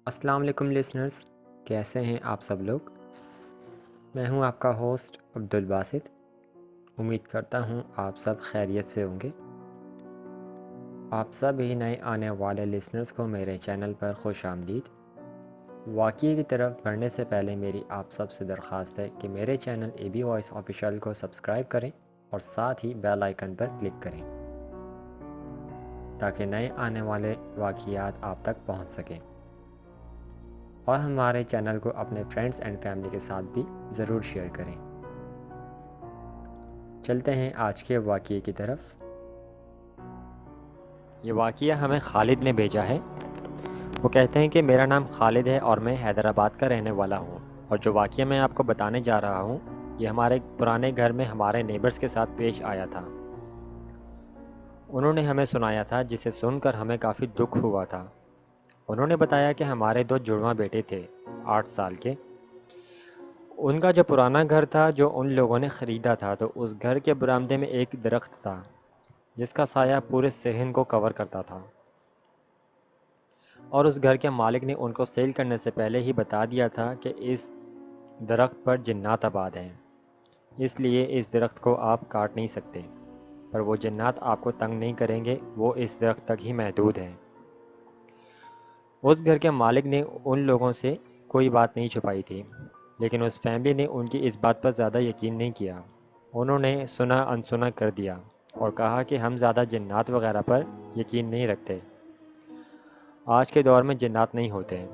السلام علیکم لسنرز، کیسے ہیں آپ سب لوگ؟ میں ہوں آپ کا ہوسٹ عبدالباسط۔ امید کرتا ہوں آپ سب خیریت سے ہوں گے۔ آپ سب ہی نئے آنے والے لسنرز کو میرے چینل پر خوش آمدید۔ واقعے کی طرف بڑھنے سے پہلے میری آپ سب سے درخواست ہے کہ میرے channel A B voice official کو سبسکرائب کریں اور ساتھ ہی بیل آئیکن پر کلک کریں تاکہ نئے آنے والے واقعات آپ تک پہنچ سکیں، اور ہمارے چینل کو اپنے فرینڈز اینڈ فیملی کے ساتھ بھی ضرور شیئر کریں۔ چلتے ہیں آج کے واقعے کی طرف۔ یہ واقعہ ہمیں خالد نے بھیجا ہے۔ وہ کہتے ہیں کہ میرا نام خالد ہے اور میں حیدرآباد کا رہنے والا ہوں، اور جو واقعہ میں آپ کو بتانے جا رہا ہوں یہ ہمارے پرانے گھر میں ہمارے نیبرز کے ساتھ پیش آیا تھا۔ انہوں نے ہمیں سنایا تھا، جسے سن کر ہمیں کافی دکھ ہوا تھا۔ انہوں نے بتایا کہ ہمارے 2 جڑواں بیٹے تھے، 8 سال کے۔ ان کا جو پرانا گھر تھا جو ان لوگوں نے خریدا تھا، تو اس گھر کے برآمدے میں ایک درخت تھا جس کا سایہ پورے صحن کو کور کرتا تھا، اور اس گھر کے مالک نے ان کو سیل کرنے سے پہلے ہی بتا دیا تھا کہ اس درخت پر جنات آباد ہیں، اس لیے اس درخت کو آپ کاٹ نہیں سکتے، پر وہ جنات آپ کو تنگ نہیں کریں گے، وہ اس درخت تک ہی محدود ہیں۔ اس گھر کے مالک نے ان لوگوں سے کوئی بات نہیں چھپائی تھی، لیکن اس فیملی نے ان کی اس بات پر زیادہ یقین نہیں کیا۔ انہوں نے سنا انسنا کر دیا اور کہا کہ ہم زیادہ جنات وغیرہ پر یقین نہیں رکھتے، آج کے دور میں جنات نہیں ہوتے۔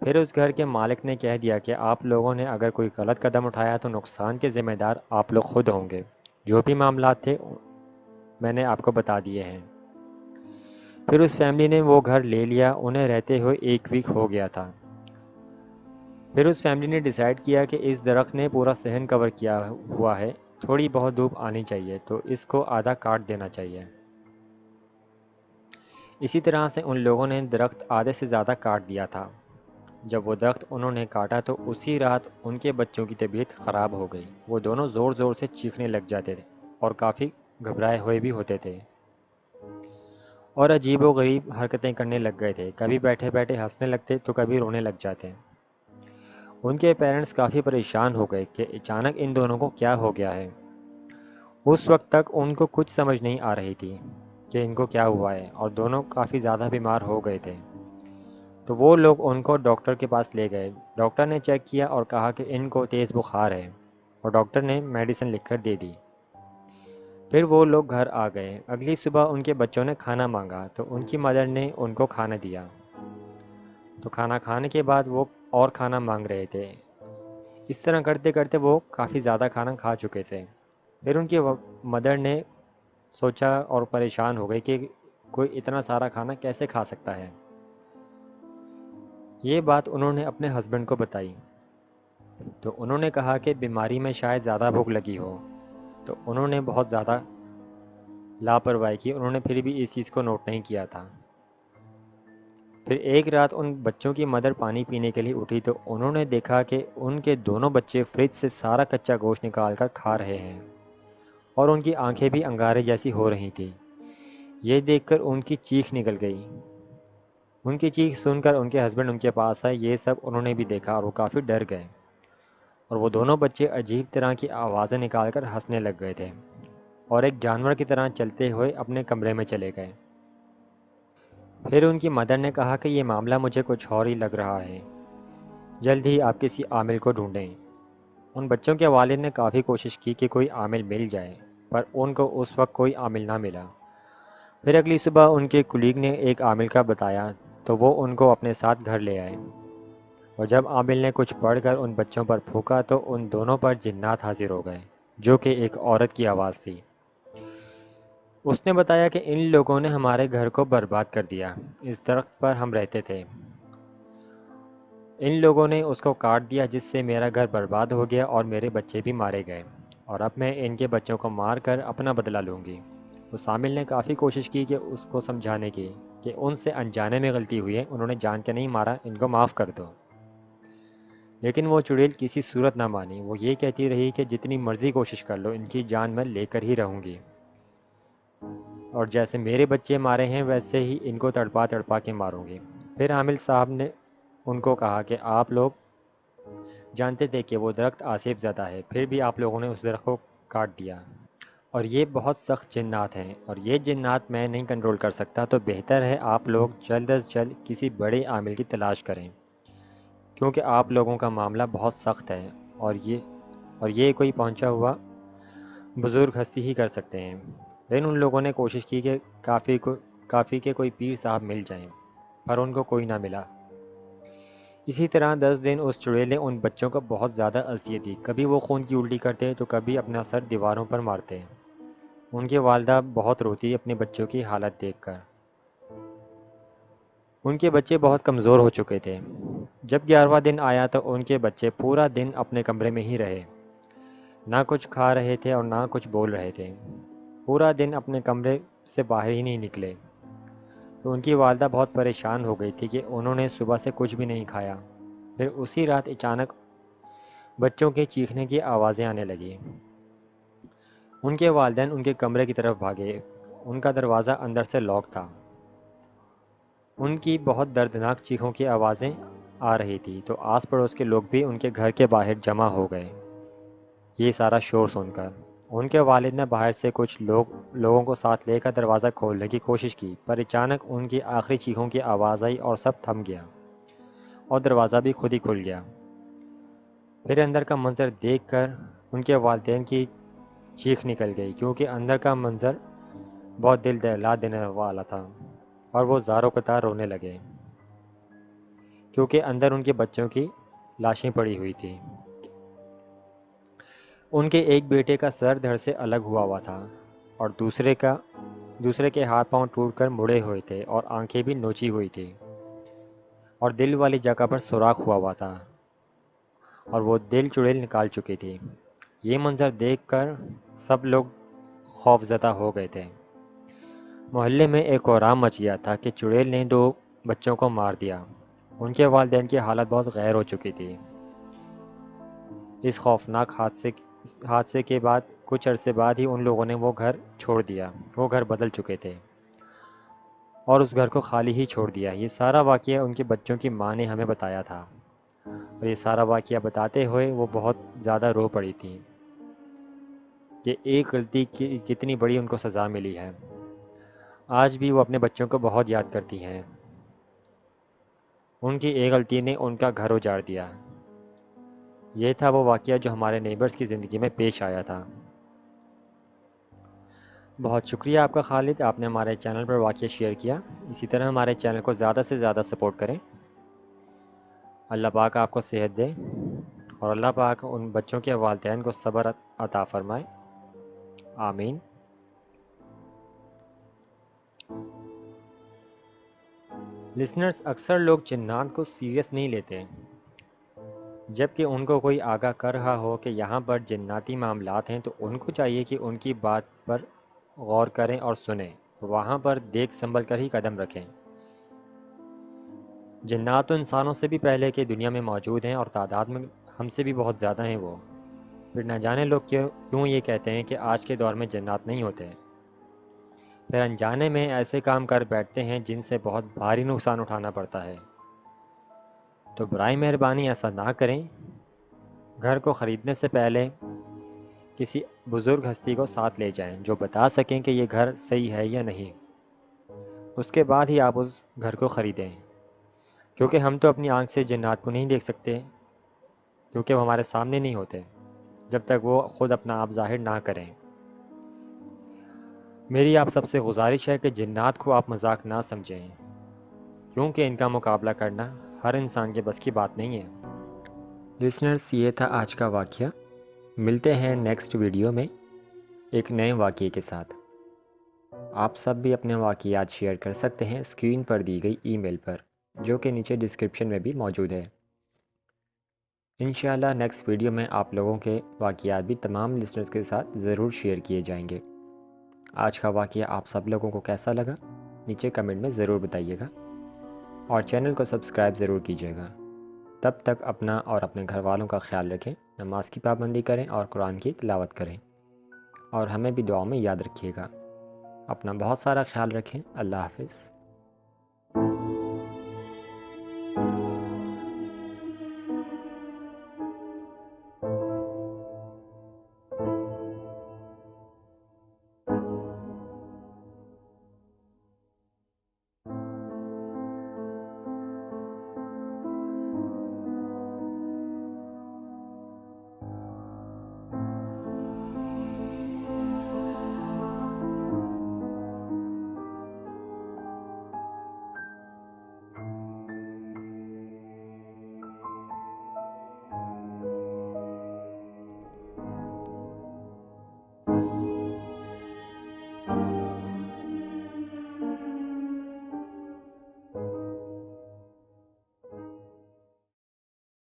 پھر اس گھر کے مالک نے کہہ دیا کہ آپ لوگوں نے اگر کوئی غلط قدم اٹھایا تو نقصان کے ذمہ دار آپ لوگ خود ہوں گے۔ جو بھی معاملات تھے میں نے آپ کو بتا دیے ہیں۔ پھر اس فیملی نے وہ گھر لے لیا، انہیں رہتے ہوئے 1 ویک ہو گیا تھا۔ پھر اس فیملی نے ڈیسائیڈ کیا کہ اس درخت نے پورا صحن کور کیا ہوا ہے، تھوڑی بہت دھوپ آنی چاہیے، تو اس کو آدھا کاٹ دینا چاہیے۔ اسی طرح سے ان لوگوں نے درخت آدھے سے زیادہ کاٹ دیا تھا۔ جب وہ درخت انہوں نے کاٹا تو اسی رات ان کے بچوں کی طبیعت خراب ہو گئی۔ وہ دونوں زور زور سے چیخنے لگ جاتے تھے اور کافی گھبرائے ہوئے بھی ہوتے تھے، اور عجیب و غریب حرکتیں کرنے لگ گئے تھے، کبھی بیٹھے بیٹھے ہنسنے لگتے تو کبھی رونے لگ جاتے۔ ان کے پیرنٹس کافی پریشان ہو گئے کہ اچانک ان دونوں کو کیا ہو گیا ہے۔ اس وقت تک ان کو کچھ سمجھ نہیں آ رہی تھی کہ ان کو کیا ہوا ہے، اور دونوں کافی زیادہ بیمار ہو گئے تھے۔ تو وہ لوگ ان کو ڈاکٹر کے پاس لے گئے۔ ڈاکٹر نے چیک کیا اور کہا کہ ان کو تیز بخار ہے، اور ڈاکٹر نے میڈیسن لکھ کر دے دی۔ پھر وہ لوگ گھر آ گئے۔ اگلی صبح ان کے بچوں نے کھانا مانگا تو ان کی مدر نے ان کو کھانا دیا۔ تو کھانا کھانے کے بعد وہ اور کھانا مانگ رہے تھے۔ اس طرح کرتے کرتے وہ کافی زیادہ کھانا کھا چکے تھے۔ پھر ان کی مدر نے سوچا اور پریشان ہو گئی کہ کوئی اتنا سارا کھانا کیسے کھا سکتا ہے۔ یہ بات انہوں نے اپنے ہسبینڈ کو بتائی، تو انہوں نے کہا کہ بیماری میں شاید زیادہ بھوک لگی ہو، تو انہوں نے بہت زیادہ لاپرواہی کی، انہوں نے پھر بھی اس چیز کو نوٹ نہیں کیا تھا۔ پھر ایک رات ان بچوں کی مدر پانی پینے کے لیے اٹھی تو انہوں نے دیکھا کہ ان کے دونوں بچے فریج سے سارا کچا گوشت نکال کر کھا رہے ہیں، اور ان کی آنکھیں بھی انگارے جیسی ہو رہی تھیں۔ یہ دیکھ کر ان کی چیخ نکل گئی۔ ان کی چیخ سن کر ان کے ہسبینڈ ان کے پاس آئے۔ یہ سب انہوں نے بھی دیکھا اور وہ کافی ڈر گئے، اور وہ دونوں بچے عجیب طرح کی آوازیں نکال کر ہنسنے لگ گئے تھے، اور ایک جانور کی طرح چلتے ہوئے اپنے کمرے میں چلے گئے۔ پھر ان کی مدر نے کہا کہ یہ معاملہ مجھے کچھ اور ہی لگ رہا ہے، جلد ہی آپ کسی عامل کو ڈھونڈیں۔ ان بچوں کے والد نے کافی کوشش کی کہ کوئی عامل مل جائے، پر ان کو اس وقت کوئی عامل نہ ملا۔ پھر اگلی صبح ان کے کلیگ نے ایک عامل کا بتایا تو وہ ان کو اپنے ساتھ گھر لے آئے، اور جب عامل نے کچھ پڑھ کر ان بچوں پر پھونکا تو ان دونوں پر جنات حاضر ہو گئے، جو کہ ایک عورت کی آواز تھی۔ اس نے بتایا کہ ان لوگوں نے ہمارے گھر کو برباد کر دیا، اس درخت پر ہم رہتے تھے، ان لوگوں نے اس کو کاٹ دیا، جس سے میرا گھر برباد ہو گیا اور میرے بچے بھی مارے گئے، اور اب میں ان کے بچوں کو مار کر اپنا بدلہ لوں گی۔ اس عامل نے کافی کوشش کی کہ اس کو سمجھانے کی کہ ان سے انجانے میں غلطی ہوئی ہے، انہوں نے جان کے نہیں مارا، ان کو معاف کر دو، لیکن وہ چڑیل کسی صورت نہ مانی۔ وہ یہ کہتی رہی کہ جتنی مرضی کوشش کر لو، ان کی جان میں لے کر ہی رہوں گی، اور جیسے میرے بچے مارے ہیں ویسے ہی ان کو تڑپا تڑپا کے ماروں گی۔ پھر عامل صاحب نے ان کو کہا کہ آپ لوگ جانتے تھے کہ وہ درخت آصف زدہ ہے، پھر بھی آپ لوگوں نے اس درخت کو کاٹ دیا، اور یہ بہت سخت جنات ہیں اور یہ جنات میں نہیں کنٹرول کر سکتا، تو بہتر ہے آپ لوگ جلد از جلد کسی بڑے عامل کی تلاش کریں، کیونکہ آپ لوگوں کا معاملہ بہت سخت ہے اور یہ کوئی پہنچا ہوا بزرگ ہستی ہی کر سکتے ہیں۔ لیکن ان لوگوں نے کوشش کی کہ کافی کے کوئی پیر صاحب مل جائیں، پر ان کو کوئی نہ ملا۔ اسی طرح 10 دن اس چڑیل نے ان بچوں کو بہت زیادہ اذیت دی، کبھی وہ خون کی الٹی کرتے تو کبھی اپنا سر دیواروں پر مارتے۔ ان کی والدہ بہت روتی اپنے بچوں کی حالت دیکھ کر۔ ان کے بچے بہت کمزور ہو چکے تھے۔ جب 11واں دن آیا تو ان کے بچے پورا دن اپنے کمرے میں ہی رہے، نہ کچھ کھا رہے تھے اور نہ کچھ بول رہے تھے، پورا دن اپنے کمرے سے باہر ہی نہیں نکلے۔ تو ان کی والدہ بہت پریشان ہو گئی تھی کہ انہوں نے صبح سے کچھ بھی نہیں کھایا۔ پھر اسی رات اچانک بچوں کے چیخنے کی آوازیں آنے لگی۔ ان کے والدین ان کے کمرے کی طرف بھاگے، ان کا دروازہ اندر سے لاک تھا۔ ان کی بہت دردناک چیخوں کی آوازیں آ رہی تھی تو آس پڑوس کے لوگ بھی ان کے گھر کے باہر جمع ہو گئے یہ سارا شور سن کر۔ ان کے والد نے باہر سے کچھ لوگوں کو ساتھ لے کر دروازہ کھولنے کی کوشش کی، پر اچانک ان کی آخری چیخوں کی آواز آئی اور سب تھم گیا اور دروازہ بھی خود ہی کھل گیا۔ پھر اندر کا منظر دیکھ کر ان کے والدین کی چیخ نکل گئی، کیونکہ اندر کا منظر بہت دل دہلا دینے والا تھا، اور وہ زاروں قطار رونے لگے، کیونکہ اندر ان کے بچوں کی لاشیں پڑی ہوئی تھیں۔ ان کے ایک بیٹے کا سر دھڑ سے الگ ہوا تھا اور دوسرے کے ہاتھ پاؤں ٹوٹ کر مڑے ہوئے تھے اور آنکھیں بھی نوچی ہوئی تھی، اور دل والی جگہ پر سوراخ ہوا تھا اور وہ دل چڑیل نکال چکی تھی۔ یہ منظر دیکھ کر سب لوگ خوف زدہ ہو گئے تھے۔ محلے میں ایک کہرام مچ گیا تھا کہ چڑیل نے 2 بچوں کو مار دیا۔ ان کے والدین کی حالت بہت غیر ہو چکی تھی۔ اس خوفناک حادثے کے بعد کچھ عرصے بعد ہی ان لوگوں نے وہ گھر چھوڑ دیا۔ وہ گھر بدل چکے تھے اور اس گھر کو خالی ہی چھوڑ دیا۔ یہ سارا واقعہ ان کے بچوں کی ماں نے ہمیں بتایا تھا، اور یہ سارا واقعہ بتاتے ہوئے وہ بہت زیادہ رو پڑی تھی کہ ایک غلطی کی کتنی بڑی ان کو سزا ملی ہے۔ آج بھی وہ اپنے بچوں کو بہت یاد کرتی ہیں۔ ان کی ایک غلطی نے ان کا گھر اجاڑ دیا۔ یہ تھا وہ واقعہ جو ہمارے نیبرز کی زندگی میں پیش آیا تھا۔ بہت شکریہ آپ کا خالد، آپ نے ہمارے چینل پر واقعہ شیئر کیا۔ اسی طرح ہمارے چینل کو زیادہ سے زیادہ سپورٹ کریں۔ اللہ پاک آپ کو صحت دے، اور اللہ پاک ان بچوں کے والدین کو صبر عطا فرمائے، آمین۔ لسنرز، اکثر لوگ جنات کو سیریس نہیں لیتے، جبکہ ان کو کوئی آگاہ کر رہا ہو کہ یہاں پر جناتی معاملات ہیں تو ان کو چاہیے کہ ان کی بات پر غور کریں اور سنیں، وہاں پر دیکھ سنبھل کر ہی قدم رکھیں۔ جنات تو انسانوں سے بھی پہلے کے دنیا میں موجود ہیں، اور تعداد میں ہم سے بھی بہت زیادہ ہیں وہ۔ پھر نہ جانے لوگ کیوں یہ کہتے ہیں کہ آج کے دور میں جنات نہیں ہوتے، پھر انجانے میں ایسے کام کر بیٹھتے ہیں جن سے بہت بھاری نقصان اٹھانا پڑتا ہے۔ تو برائے مہربانی ایسا نہ کریں۔ گھر کو خریدنے سے پہلے کسی بزرگ ہستی کو ساتھ لے جائیں جو بتا سکیں کہ یہ گھر صحیح ہے یا نہیں، اس کے بعد ہی آپ اس گھر کو خریدیں، کیونکہ ہم تو اپنی آنکھ سے جنات کو نہیں دیکھ سکتے، کیونکہ وہ ہمارے سامنے نہیں ہوتے جب تک وہ خود اپنا آپ ظاہر نہ کریں۔ میری آپ سب سے گزارش ہے کہ جنات کو آپ مذاق نہ سمجھیں، کیونکہ ان کا مقابلہ کرنا ہر انسان کے بس کی بات نہیں ہے۔ لسنرز، یہ تھا آج کا واقعہ۔ ملتے ہیں نیکسٹ ویڈیو میں ایک نئے واقعے کے ساتھ۔ آپ سب بھی اپنے واقعات شیئر کر سکتے ہیں اسکرین پر دی گئی ای میل پر، جو کہ نیچے ڈسکرپشن میں بھی موجود ہے۔ انشاءاللہ نیکسٹ ویڈیو میں آپ لوگوں کے واقعات بھی تمام لسنرز کے ساتھ ضرور شیئر کیے جائیں گے۔ آج کا واقعہ آپ سب لوگوں کو کیسا لگا نیچے کمنٹ میں ضرور بتائیے گا، اور چینل کو سبسکرائب ضرور کیجیے گا۔ تب تک اپنا اور اپنے گھر والوں کا خیال رکھیں، نماز کی پابندی کریں اور قرآن کی تلاوت کریں، اور ہمیں بھی دعاؤں میں یاد رکھیے گا۔ اپنا بہت سارا خیال رکھیں۔ اللہ حافظ۔